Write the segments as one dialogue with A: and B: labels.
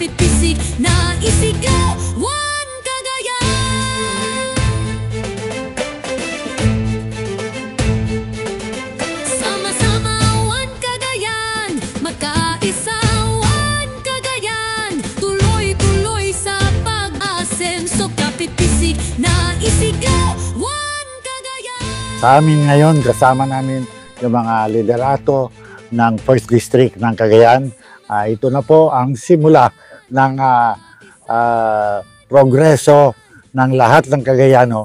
A: kapit pisig na isigaw, One Cagayan. Sama-sama One Cagayan, magkaisa One Cagayan, tuloy-tuloy sa pag-asenso, kapit pisig na isigaw, One Cagayan.
B: Sa amin ngayon, kasama namin yung mga liderato ng 1st District ng Cagayan. Ito na po ang simula ng progreso ng lahat ng Cagayano.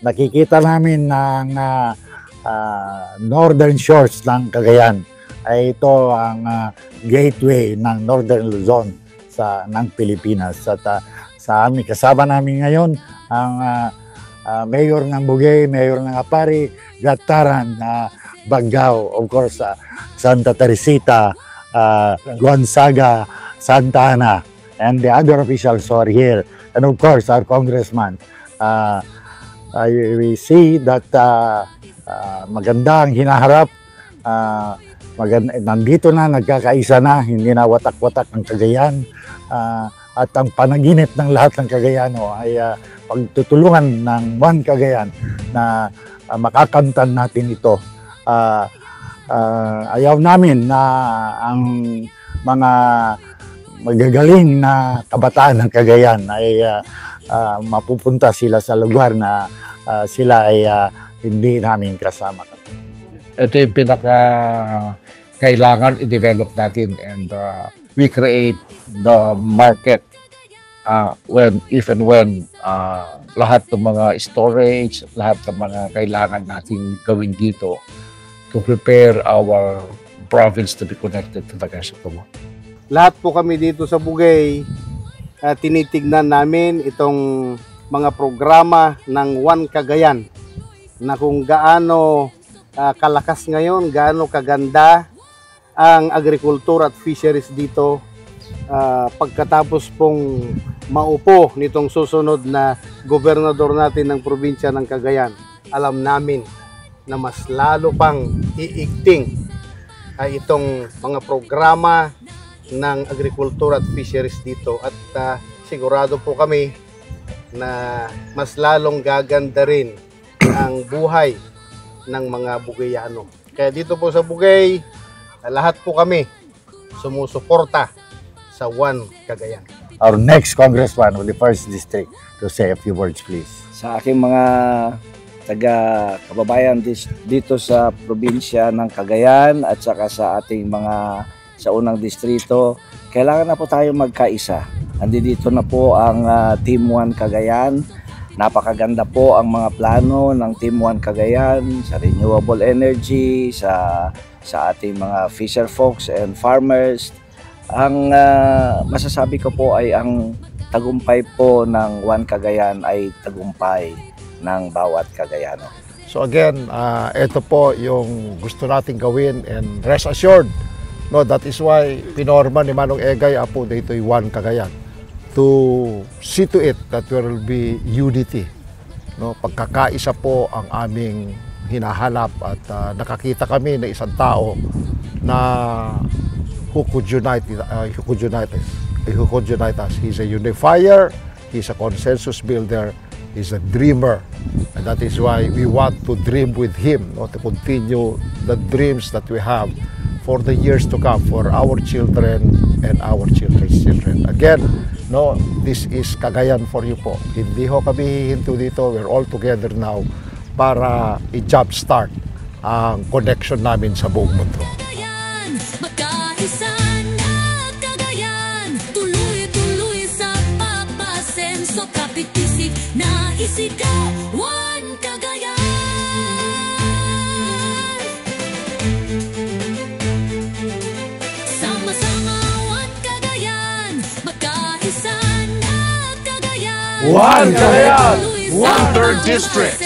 B: Nakikita namin ng northern shores ng Cagayan. Ito ang gateway ng Northern Luzon ng Pilipinas. At sa amin, kasama namin ngayon ang Mayor ng Bugey, Mayor ng Apari, Gataran, Baggao, of course, Santa Teresita, Gonzaga, Santa Ana, and the other officials who are here, and of course our congressman. We see that maganda ang hinaharap, nandito na, nagkakaisa na, hindi na watak-watak ang Cagayan, at ang panaginip ng lahat ng Cagayano ay pagtutulungan ng One Cagayan na makakamtan natin ito. Ayaw namin na ang mga magagaling na kabataan ng Cagayan ay mapupunta sila sa lugar na sila ay hindi namin kasama.
C: Ito yung pinaka kailangan i-develop natin, and we create the market when lahat ng mga storage, lahat ng mga kailangan natin gawin dito to prepare our province to be connected to the rest of the world.
D: Lahat po kami dito sa Bugey, tinitignan namin itong mga programa ng One Cagayan na kung gaano kalakas ngayon, gaano kaganda ang agrikultura at fisheries dito pagkatapos pong maupo nitong susunod na gobernador natin ng probinsya ng Cagayan. Alam namin na mas lalo pang iigting ay itong mga programa ng agrikultura at fisheries dito, at sigurado po kami na mas lalong gaganda rin ang buhay ng mga Bugeyano. Kaya dito po sa Bugey, lahat po kami sumusuporta sa One Cagayan.
B: Our next congressman of the 1st District to say a few words, please.
E: Sa aking mga taga-kababayan dito sa probinsya ng Cagayan at saka sa ating mga sa unang distrito, kailangan na po tayo magkaisa. Andito na po ang Team One Cagayan. Napakaganda po ang mga plano ng Team One Cagayan sa renewable energy, sa ating mga fisher folks and farmers. Ang masasabi ko po ay ang tagumpay po ng One Cagayan ay tagumpay ng bawat Cagayano.
F: So again, ito po yung gusto nating gawin, and rest assured, no, that is why pinorma ni Manong Egay po dito yung One Cagayan, to see to it that there will be unity. No, pagkakaisa po ang aming hinahanap, at nakakita kami na isang tao na who could unite us. He's a unifier, he's a consensus builder, he's a dreamer, and that is why we want to dream with him, no, to continue the dreams that we have for the years to come, for our children and our children's children. Again, no, this is Cagayan for you po. Hindi ho kami hihinto dito. We're all together now para i-jumpstart ang connection namin sa buong mundo.
A: Magkaisa na Cagayan, tuloy-tuloy sa pagpasenso, kapit pisig na isigaw, One Cagayan. Sama-sama One Cagayan, magkaisa na Cagayan,
C: One Cagayan, One 3rd District,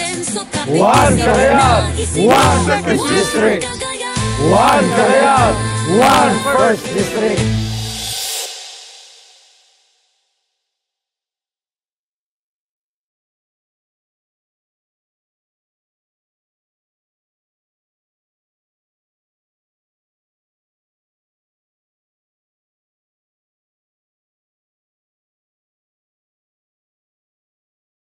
C: One Cagayan, One 2nd District, One Cagayan, One 1st District.